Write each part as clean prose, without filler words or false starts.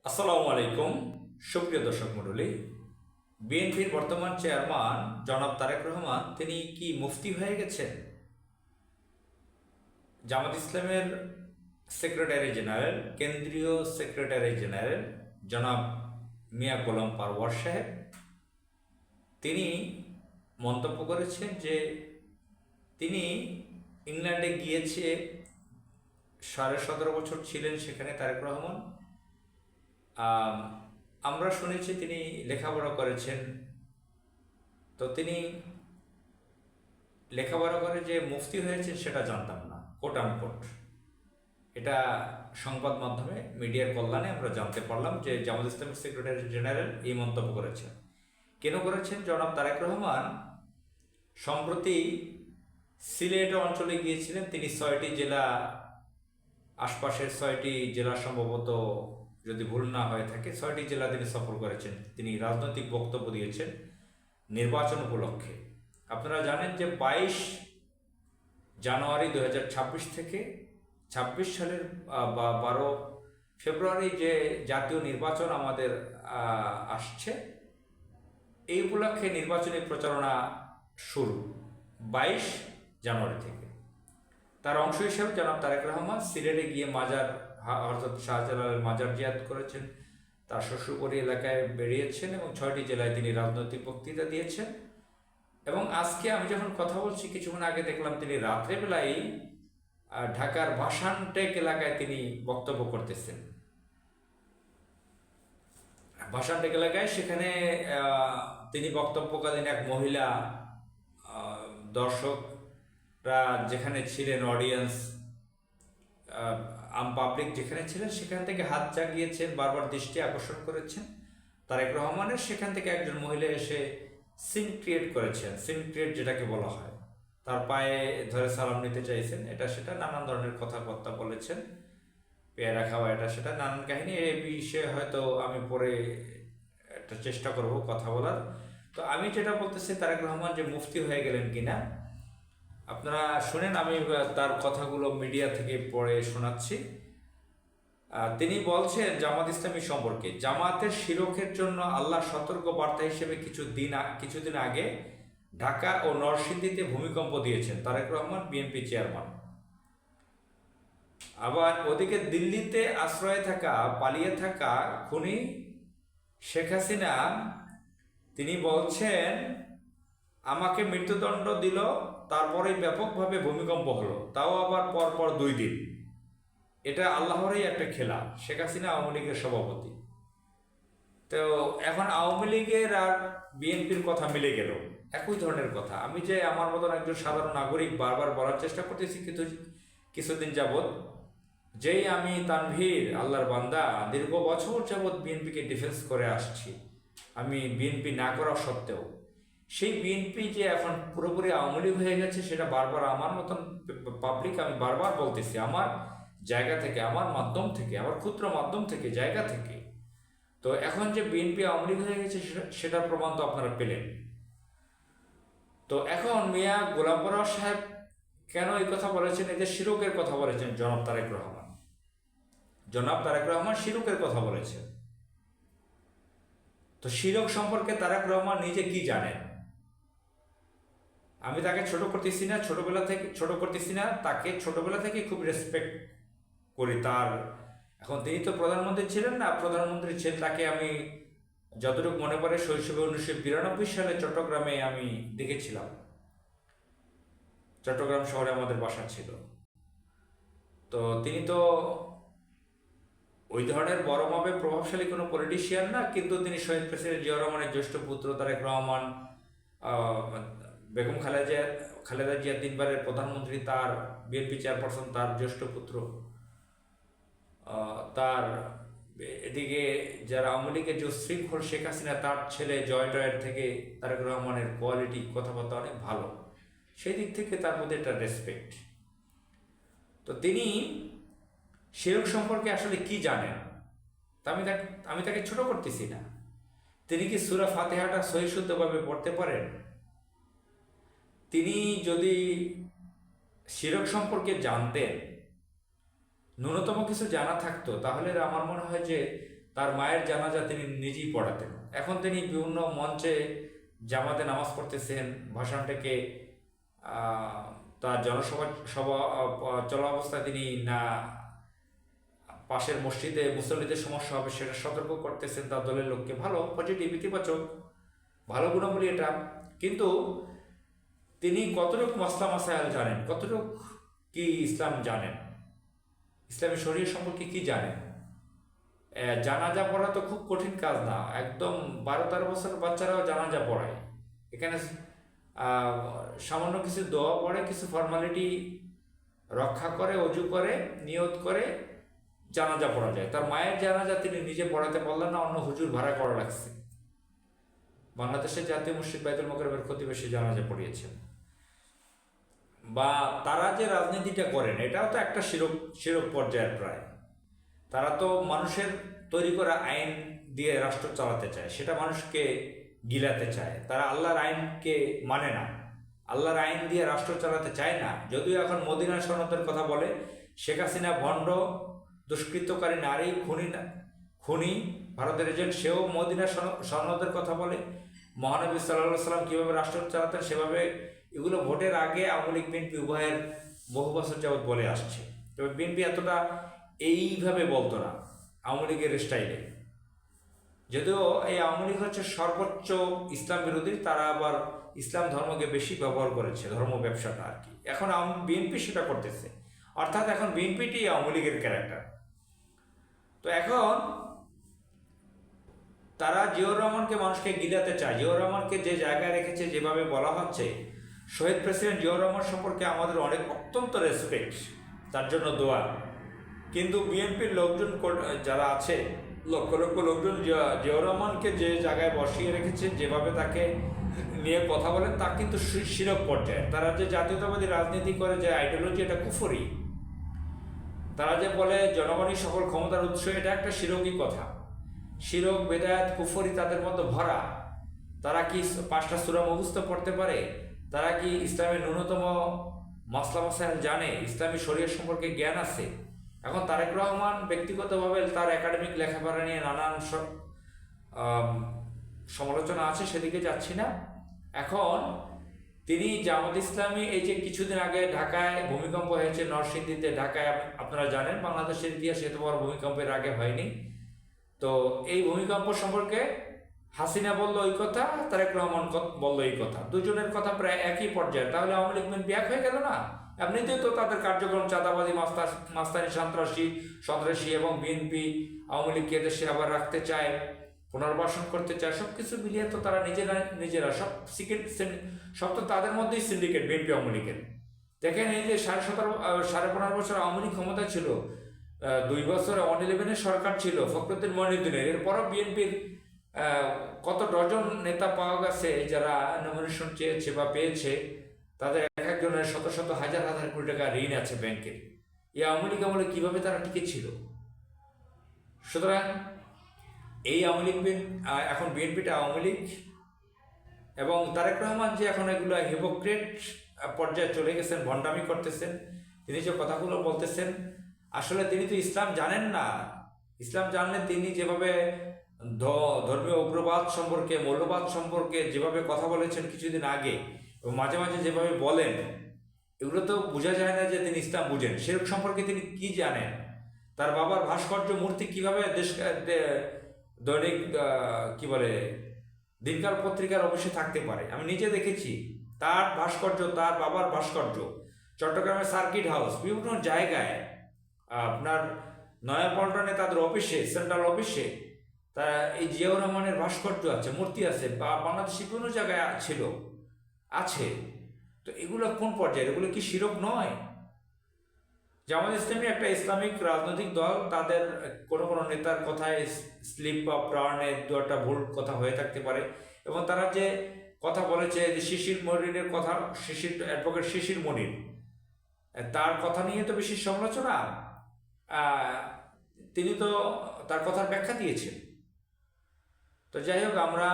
আসসালামু আলাইকুম। সুপ্রিয় দর্শক মণ্ডলী, বিএনপির বর্তমান চেয়ারম্যান জনাব তারেক রহমান তিনি কি মুফতি হয়ে গেছেন? জামাত ইসলামের সেক্রেটারি জেনারেল, কেন্দ্রীয় সেক্রেটারি জেনারেল জনাব মিয়া গোলাম পারওয়ার সাহেব তিনি মন্তব্য করেছেন যে তিনি ইংল্যান্ডে গিয়েছে, 17.5 বছর ছিলেন সেখানে তারেক রহমান। আম, আমরা শুনেছি তিনি লেখাপড়া করেছেন। তো তিনি লেখাপড়া করে যে মুফতি হয়েছেন সেটা জানতাম না, কোট আনকোট। এটা সংবাদ মাধ্যমে মিডিয়ার কল্যাণে আমরা জানতে পারলাম যে জামাত ইসলামের সেক্রেটারি জেনারেল এই মন্তব্য করেছেন। কেন করেছেন? জনাব তারেক রহমান সম্প্রতি সিলেট অঞ্চলে গিয়েছিলেন। তিনি 6টি জেলা, আশপাশের 6টি জেলা সম্ভবত, যদি ভুল না হয়ে থাকে, 6টি জেলা তিনি সফর করেছেন। তিনি রাজনৈতিক বক্তব্য দিয়েছেন নির্বাচন উপলক্ষে। আপনারা জানেন যে 22 জানুয়ারি 2026 থেকে 26 সালের 12 ফেব্রুয়ারি যে জাতীয় নির্বাচন আমাদের আসছে, এই উপলক্ষে নির্বাচনী প্রচারণা শুরু 22 জানুয়ারি থেকে। তার অংশ হিসেবে জনাব তারেক রহমান সিলেটে গিয়ে মাজার, হযরত শাহজালালের মাজার জিয়ারত করেছেন, তার শ্বশুরবাড়ি এলাকায় বেরিয়েছেন এবং 6টি জেলায় তিনি রাজনৈতিক বক্তৃতা দিয়েছেন। এবং আজকে আমি যখন কথা বলছি, কিছুক্ষণ আগে দেখলাম তিনি রাত্রেবেলায় ঢাকার ভাসানটেক এলাকায় তিনি বক্তব্য করতেছেন। ভাসানটেক এলাকায় সেখানে তিনি বক্তব্যকালীন এক মহিলা দর্শকরা যেখানে ছিলেন, অডিয়েন্স পাবলিক যেখানে ছিলেন, সেখান থেকে হাত জাগিয়েছেন, বারবার দৃষ্টি আকর্ষণ করেছেন তারেক রহমানের। সেখান থেকে একজন মহিলা এসে সিন ক্রিয়েট করেছেন, সিন ক্রিয়েট যেটাকে বলা হয়, তার পায়ে ধরে সালাম নিতে চাইছেন, এটা সেটা নানান ধরনের কথাবার্তা বলেছেন, পেয়ারা খাওয়া, এটা সেটা নানান কাহিনী। এই বিষয়ে হয়তো আমি পরে একটা চেষ্টা করব কথা বলার। তো আমি যেটা বলতেছি, তারেক রহমান যে মুফতি হয়ে গেলেন কিনা আপনারা শুনেন। আমি তার কথাগুলো মিডিয়া থেকে পড়ে শোনাচ্ছি। তিনি বলছেন জামাত ইসলামী সম্পর্কে, জামাতের শিরকের জন্য আল্লাহ সতর্ক বার্তা হিসেবে কিছুদিন আগে ঢাকা ও নরসিংদীতে ভূমিকম্প দিয়েছেন তারেক রহমান, বিএনপি চেয়ারম্যান। আবার ওদিকে দিল্লিতে আশ্রয়ে থাকা, পালিয়ে থাকা খুনি শেখ হাসিনা, তিনি বলছেন আমাকে মৃত্যুদণ্ড দিল, তারপরেই ব্যাপকভাবে ভূমিকম্প হলো, তাও আবার পরপর 2 দিন। এটা আল্লাহরই একটা খেলা। শেখ হাসিনা আওয়ামী লীগের সভাপতি। তো এখন আওয়ামী লীগের আর বিএনপির কথা মিলে গেল, একই ধরনের কথা। আমি যে আমার মতন একজন সাধারণ নাগরিক বারবার বলার চেষ্টা করতেছি কিন্তু কিছুদিন যাবৎ, যেই আমি তানভীর, আল্লাহর বান্দা, দীর্ঘ বছর যাবৎ বিএনপিকে ডিফেন্স করে আসছি, আমি বিএনপি না করা সত্ত্বেও, সেই বিএনপি যে এখন পুরোপুরি আওয়ামী লীগ হয়ে গেছে, সেটা বারবার আমার মতন পাবলিক, আমি বারবার বলতেছি আমার জায়গা থেকে, আমার মাধ্যম থেকে, আমার ক্ষুদ্র মাধ্যম থেকে, জায়গা থেকে। তো এখন যে বিএনপি আওয়ামী লীগ হয়ে গেছে সেটার প্রমাণ তো আপনারা পেলেন। তো এখন মিয়া গোলাম পরওয়ার সাহেব কেন এই কথা বলেছেন? এদের শিরকের কথা বলেছেন জনাব তারেক রহমান। জনাব তারেক রহমান শিরকের কথা বলেছেন। তো শিরক সম্পর্কে তারেক রহমান নিজে কি জানেন? আমি তাকে ছোট করতেছি না, তাকে ছোটবেলা থেকে খুব রেসপেক্ট করি। তার, এখন তিনি তো প্রধানমন্ত্রী ছিলেন না, প্রধানমন্ত্রী ছিলেন, তাকে আমি যতটুকু মনে পড়ে শৈশবে 1992 সালে চট্টগ্রামে আমি দেখেছিলাম। চট্টগ্রাম শহরে আমাদের বাসা ছিল। তো তিনি তো ওই ধরনের বড় মাপে প্রভাবশালী কোনো পলিটিশিয়ান না, কিন্তু তিনি শহীদ প্রেসিডেন্ট জিয়া রহমানের জ্যেষ্ঠ পুত্র তারেক রহমান, বেগম খালেদা জিয়া 3বারের প্রধানমন্ত্রী, তার বিএনপি চেয়ারপারসন, তার জ্যেষ্ঠ পুত্র। তার এদিকে যারা আওয়ামী লীগের যে শৃঙ্খল শেখ হাসিনা, তার ছেলে জয়ের থেকে তারেক রহমানের কোয়ালিটি, কথাবার্তা অনেক ভালো। সেই দিক থেকে তার মধ্যে একটা রেসপেক্ট। তো তিনি শিরক সম্পর্কে আসলে কি জানেন? তা আমি তাকে ছোট করতেছি না। তিনি কি সূরা ফাতিহাটা সহি শুদ্ধভাবে পড়তে পারেন? তিনি যদি শিরক সম্পর্কে জানতেন, ন্যূনতম কিছু জানা থাকতো, তাহলে আমার মনে হয় যে তার মায়ের জানাজা তিনি নিজেই পড়াতেন। এখন তিনি বিভিন্ন মঞ্চে জামাতে নামাজ পড়তেছেন, ভাষণ থেকে তার জনসভা সভা চলা অবস্থায় তিনি না পাশের মসজিদে মুসল্লিদের সমস্যা হবে সেটা সতর্ক করতেছেন তার দলের লোককে। ভালো, পজিটিভ, ইতিবাচক, ভালো গুণাবলী এটা। কিন্তু তিনি কতটুকু মাসলা মাসাইল জানেন, কতটুকু কি ইসলাম জানেন, ইসলামী শরীয়ত সম্পর্কে কি জানেন? জানাজা পড়া তো খুব কঠিন কাজ না, একদম 12-13 বছরের বাচ্চারাও জানাজা পড়ায়। এখানে সামান্য কিছু দোয়া পড়ে, কিছু ফর্মালিটি রক্ষা করে, অজু করে, নিয়ত করে জানাজা পড়া যায়। তার মায়ের জানাজা তিনি নিজে পড়াতে পারলেন না, অন্য হুজুর ভাড়া করা লাগছে। বাংলাদেশের জাতীয় মসজিদ বাইতুল মোকাররমের খতিবে সে জানাজা পড়িয়েছেন। বা তারা যে রাজনীতিটা করেন এটাও তো একটা শিরক পর্যায়ের প্রায়। তারা তো মানুষের তৈরি করা আইন দিয়ে রাষ্ট্র চালাতে চায়, সেটা মানুষকে গিলাতে চায়। তারা আল্লাহর আইনকে মানে না, আল্লাহর আইন দিয়ে রাষ্ট্র চালাতে চায় না। যদিও এখন মদিনা সনদের কথা বলে, শেখ হাসিনা ভণ্ড, দুষ্কৃতকারী নারী, খুনি, ভারতের এজেন্ট, সেও মদিনা সনদের কথা বলে। মহানবী সাল্লাল্লাহু সাল্লাম কীভাবে রাষ্ট্র চালাতেন সেভাবে, এগুলো ভোটের আগে আওয়ামী লীগ বিএনপি উভয়ের বহু বছর যাবৎ বলে আসছে। তবে বিএনপি এতটা এইভাবে বলতো না আওয়ামী লীগের স্টাইলে। যদিও এই আওয়ামী লীগ হচ্ছে সর্বোচ্চ ইসলাম বিরোধী, তারা আবার ইসলাম ধর্মকে বেশি ব্যবহার করেছে, ধর্ম ব্যবসাটা আর কি। এখন বিএনপি সেটা করতেছে, অর্থাৎ এখন বিএনপিটি আওয়ামী লীগের ক্যারেক্টার। তো এখন তারা জিয়াউর রহমানকে মানুষকে গিলাতে চায়। জিয়াউর রহমানকে যে জায়গায় রেখেছে, যেভাবে বলা হচ্ছে, শহীদ প্রেসিডেন্ট জিয়াউর রহমান সম্পর্কে আমাদের অনেক অত্যন্ত রেসপেক্ট, তার জন্য দোয়া। কিন্তু বিএনপির লোকজন যারা আছে, লক্ষ লক্ষ লোকজন জিয়াউর রহমানকে যে জায়গায় বসিয়ে রেখেছে, যেভাবে তাকে নিয়ে কথা বলেন, তা কিন্তু শিরক পর্যায়ে। তারা যে জাতীয়তাবাদী রাজনীতি করে, যে আইডিওলজি, এটা কুফরি। তারা যে বলে জনগণই সকল ক্ষমতার উৎস, এটা একটা শিরকই কথা। শিরক, বেদায়াত, কুফরি তাদের মধ্যে ভরা। তারা কি 5টা সূরা মুখস্থ পড়তে পারে? তারা কি ইসলামের ন্যূনতম মাসলা মাসাইল জানে? ইসলামী শরীয়ত সম্পর্কে জ্ঞান আছে? এখন তারেক রহমান ব্যক্তিগতভাবে তার একাডেমিক লেখাপড়া নিয়ে নানান সমালোচনা আছে, সেদিকে যাচ্ছি না। এখন তিনি জামাত ইসলামী, এই যে কিছুদিন আগে ঢাকায় ভূমিকম্প হয়েছে, নরসিংদীতে, ঢাকায়, আপনারা জানেন বাংলাদেশের ইতিহাসে এত বড় ভূমিকম্পের আগে হয়নি। তো এই ভূমিকম্প সম্পর্কে হাসিনা বললো ওই কথা, তারেক রহমান বললো এই কথা, দুজনের কথা প্রায় একই পর্যায়ে। তাহলে আওয়ামী লীগ বিএনপি এক হয়ে গেল না? এমনিতেই তো তাদের কার্যক্রম চাঁদাবাদী, মাস্তানি, সন্ত্রাসী, এবং বিএনপি আওয়ামী লীগকে দেশে আবার রাখতে চায়, পুনর্বাসন করতে চায়। সব কিছু মিলিয়ে তো তারা নিজেরা সব তো তাদের মধ্যেই সিন্ডিকেট, বিএনপি আওয়ামী লীগের। দেখেন, এই যে 15.5 বছর আওয়ামী লীগ ক্ষমতা ছিল, 2 বছরে 11 সরকার ছিল ফখরুদ্দিন মইনুদ্দিনের, এরপরও বিএনপির কত ডজন নেতা পাওয়া গেছে যারা নমিনেশন চেয়েছে বা পেয়েছে, তাদের এক একজনের শত শত হাজার হাজার কোটি টাকা ঋণ আছে ব্যাংকের। এই আওয়ামী লীগ আমলে কীভাবে তারা টিকে ছিল? সুতরাং এই আওয়ামী লীগ, এখন বিএনপিটা আওয়ামী লীগ, এবং তারেক রহমান যে এখন এগুলো হিপোক্রেট পর্যায়ে চলে গেছেন, ভণ্ডামি করতেছেন, তিনি যে কথাগুলো বলতেছেন, আসলে তিনি তো ইসলাম জানেন না। ইসলাম জানলে তিনি যেভাবে ধর্মীয় উগ্রবাদ সম্পর্কে, মৌলবাদ সম্পর্কে যেভাবে কথা বলেছেন কিছুদিন আগে, এবং মাঝে মাঝে যেভাবে বলেন, এগুলো তো বোঝা যায় না যে তিনি ইসলাম বুঝেন। শিরক সম্পর্কে তিনি কি জানেন? তার বাবার ভাস্কর্য মূর্তি কিভাবে দৈনিক কি বলে দিনকাল পত্রিকার অবশ্যই থাকতে পারে? আমি নিজে দেখেছি তার ভাস্কর্য, তার বাবার ভাস্কর্য চট্টগ্রামের সার্কিট হাউস, বিভিন্ন জায়গায়, আপনার নয়াপল্টনে তাদের অফিসে, সেন্ট্রাল অফিসে, তা এই জিয়াউর রহমানের ভাস্কর্য আছে, মূর্তি আছে, বা বাংলাদেশের বিভিন্ন জায়গায় আছে। তো এগুলো কোন পর্যায়ে? এগুলো কি শিরক নয়? জামাত ইসলামী একটা ইসলামিক রাজনৈতিক দল, তাদের কোনো কোনো নেতার কথায় স্লিপ বা প্রাণে দু একটা ভুল কথা হয়ে থাকতে পারে, এবং তারা যে কথা বলেছে, যে শিশির মনিরের কথা, অ্যাডভোকেট শিশির মনির, তার কথা নিয়ে তো বেশি সমালোচনা। তিনি তো তার কথার ব্যাখ্যা দিয়েছেন। তো যাই হোক, আমরা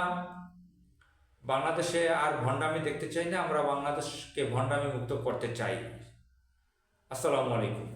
বাংলাদেশে আর ভণ্ডামি দেখতে চাই না, আমরা বাংলাদেশকে ভণ্ডামি মুক্ত করতে চাই। আসসালামু আলাইকুম।